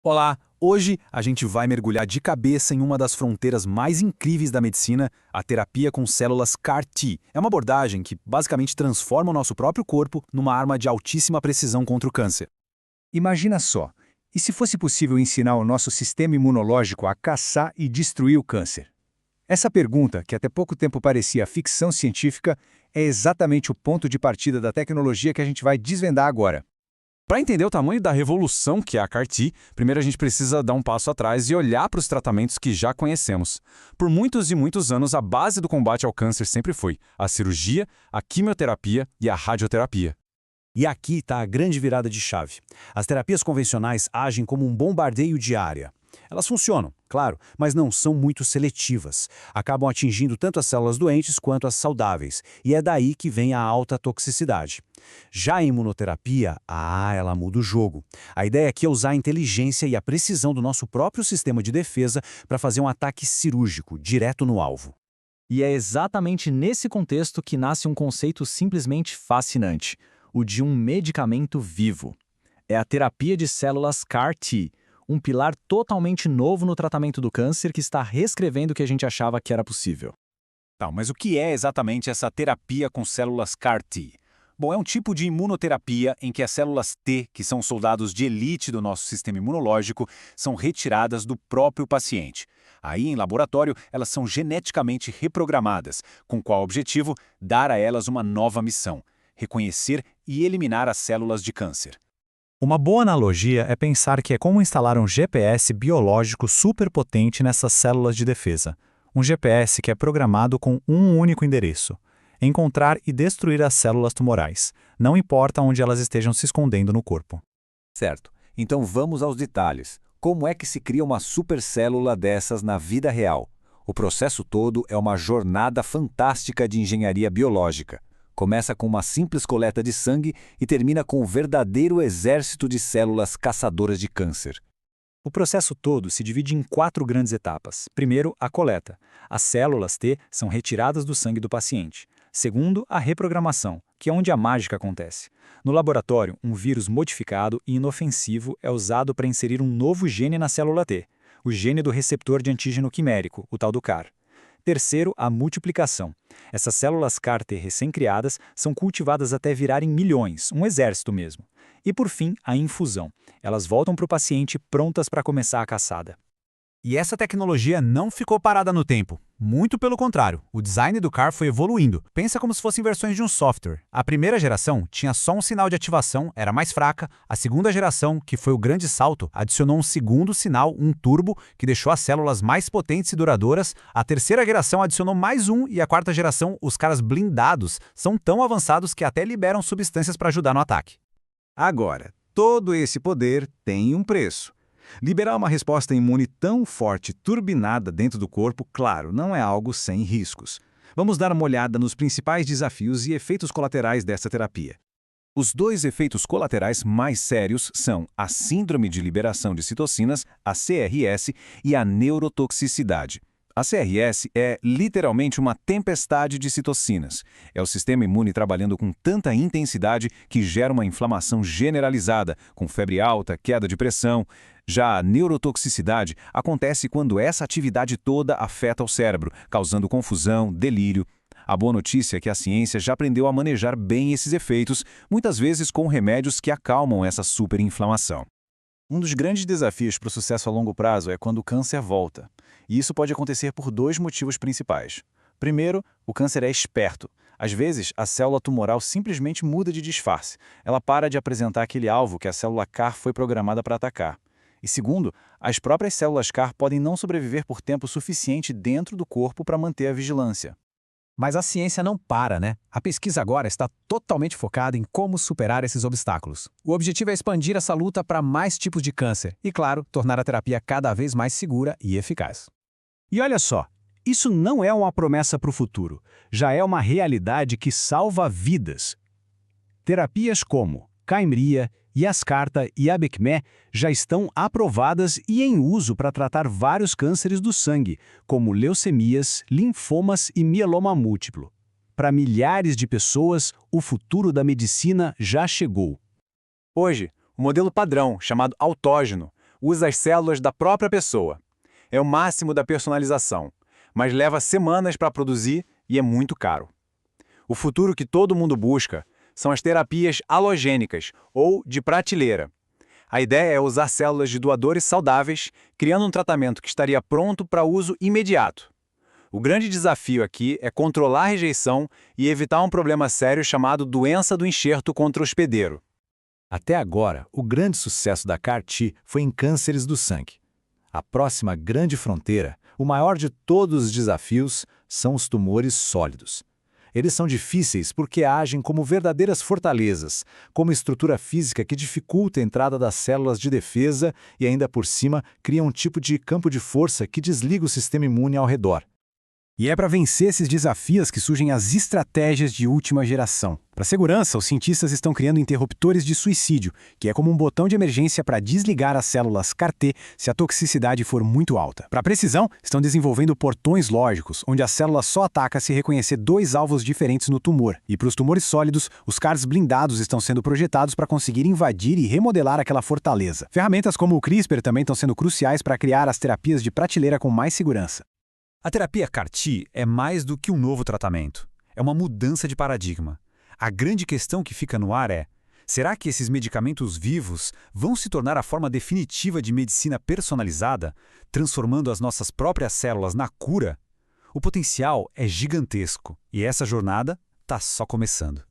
Olá! Hoje a gente vai mergulhar de cabeça em uma das fronteiras mais incríveis da medicina, a terapia com células CAR-T. É uma abordagem que basicamente transforma o nosso próprio corpo numa arma de altíssima precisão contra o câncer. Imagina só, e se fosse possível ensinar o nosso sistema imunológico a caçar e destruir o câncer? Essa pergunta, que até pouco tempo parecia ficção científica, é exatamente o ponto de partida da tecnologia que a gente vai desvendar agora. Para entender o tamanho da revolução que é a CAR-T, primeiro a gente precisa dar um passo atrás e olhar para os tratamentos que já conhecemos. Por muitos e muitos anos, a base do combate ao câncer sempre foi a cirurgia, a quimioterapia e a radioterapia. E aqui está a grande virada de chave. As terapias convencionais agem como um bombardeio de área. Elas funcionam, claro, mas não são muito seletivas. Acabam atingindo tanto as células doentes quanto as saudáveis, e é daí que vem a alta toxicidade. Já a imunoterapia, ela muda o jogo. A ideia aqui é usar a inteligência e a precisão do nosso próprio sistema de defesa para fazer um ataque cirúrgico, direto no alvo. E é exatamente nesse contexto que nasce um conceito simplesmente fascinante, o de um medicamento vivo. É a terapia de células CAR-T, um pilar totalmente novo no tratamento do câncer que está reescrevendo o que a gente achava que era possível. Tá, mas o que é exatamente essa terapia com células CAR-T? Bom, é um tipo de imunoterapia em que as células T, que são soldados de elite do nosso sistema imunológico, são retiradas do próprio paciente. Aí, em laboratório, elas são geneticamente reprogramadas, com qual objetivo? Dar a elas uma nova missão: reconhecer e eliminar as células de câncer. Uma boa analogia é pensar que é como instalar um GPS biológico superpotente nessas células de defesa. Um GPS que é programado com um único endereço: encontrar e destruir as células tumorais, não importa onde elas estejam se escondendo no corpo. Certo. Então vamos aos detalhes. Como é que se cria uma supercélula dessas na vida real? O processo todo é uma jornada fantástica de engenharia biológica. Começa com uma simples coleta de sangue e termina com um verdadeiro exército de células caçadoras de câncer. O processo todo se divide em 4 grandes etapas. Primeiro, a coleta. As células T são retiradas do sangue do paciente. Segundo, a reprogramação, que é onde a mágica acontece. No laboratório, um vírus modificado e inofensivo é usado para inserir um novo gene na célula T, o gene do receptor de antígeno quimérico, o tal do CAR. Terceiro, a multiplicação. Essas células CAR-T recém-criadas são cultivadas até virarem milhões, um exército mesmo. E por fim, a infusão. Elas voltam para o paciente prontas para começar a caçada. E essa tecnologia não ficou parada no tempo. Muito pelo contrário, o design do CAR foi evoluindo. Pensa como se fossem versões de um software. A primeira geração tinha só um sinal de ativação, era mais fraca. A segunda geração, que foi o grande salto, adicionou um segundo sinal, um turbo, que deixou as células mais potentes e duradouras. A terceira geração adicionou mais um e a quarta geração, os caras blindados, são tão avançados que até liberam substâncias para ajudar no ataque. Agora, todo esse poder tem um preço. Liberar uma resposta imune tão forte, turbinada dentro do corpo, claro, não é algo sem riscos. Vamos dar uma olhada nos principais desafios e efeitos colaterais dessa terapia. Os 2 efeitos colaterais mais sérios são a síndrome de liberação de citocinas, a CRS, e a neurotoxicidade. A CRS é literalmente uma tempestade de citocinas. É o sistema imune trabalhando com tanta intensidade que gera uma inflamação generalizada, com febre alta, queda de pressão. Já a neurotoxicidade acontece quando essa atividade toda afeta o cérebro, causando confusão, delírio. A boa notícia é que a ciência já aprendeu a manejar bem esses efeitos, muitas vezes com remédios que acalmam essa superinflamação. Um dos grandes desafios para o sucesso a longo prazo é quando o câncer volta. E isso pode acontecer por 2 motivos principais. Primeiro, o câncer é esperto. Às vezes, a célula tumoral simplesmente muda de disfarce. Ela para de apresentar aquele alvo que a célula CAR foi programada para atacar. E segundo, as próprias células CAR podem não sobreviver por tempo suficiente dentro do corpo para manter a vigilância. Mas a ciência não para, né? A pesquisa agora está totalmente focada em como superar esses obstáculos. O objetivo é expandir essa luta para mais tipos de câncer e, claro, tornar a terapia cada vez mais segura e eficaz. E olha só, isso não é uma promessa para o futuro, já é uma realidade que salva vidas. Terapias como Kymriah, Yescarta e Abecma já estão aprovadas e em uso para tratar vários cânceres do sangue, como leucemias, linfomas e mieloma múltiplo. Para milhares de pessoas, o futuro da medicina já chegou. Hoje, o modelo padrão, chamado autógeno, usa as células da própria pessoa. É o máximo da personalização, mas leva semanas para produzir e é muito caro. O futuro que todo mundo busca são as terapias alogênicas ou de prateleira. A ideia é usar células de doadores saudáveis, criando um tratamento que estaria pronto para uso imediato. O grande desafio aqui é controlar a rejeição e evitar um problema sério chamado doença do enxerto contra o hospedeiro. Até agora, o grande sucesso da CAR-T foi em cânceres do sangue. A próxima grande fronteira, o maior de todos os desafios, são os tumores sólidos. Eles são difíceis porque agem como verdadeiras fortalezas, como estrutura física que dificulta a entrada das células de defesa e ainda por cima cria um tipo de campo de força que desliga o sistema imune ao redor. E é para vencer esses desafios que surgem as estratégias de última geração. Para segurança, os cientistas estão criando interruptores de suicídio, que é como um botão de emergência para desligar as células CAR-T se a toxicidade for muito alta. Para precisão, estão desenvolvendo portões lógicos, onde a célula só ataca se reconhecer 2 alvos diferentes no tumor. E para os tumores sólidos, os CARs blindados estão sendo projetados para conseguir invadir e remodelar aquela fortaleza. Ferramentas como o CRISPR também estão sendo cruciais para criar as terapias de prateleira com mais segurança. A terapia CAR-T é mais do que um novo tratamento. É uma mudança de paradigma. A grande questão que fica no ar é: será que esses medicamentos vivos vão se tornar a forma definitiva de medicina personalizada, transformando as nossas próprias células na cura? O potencial é gigantesco e essa jornada está só começando.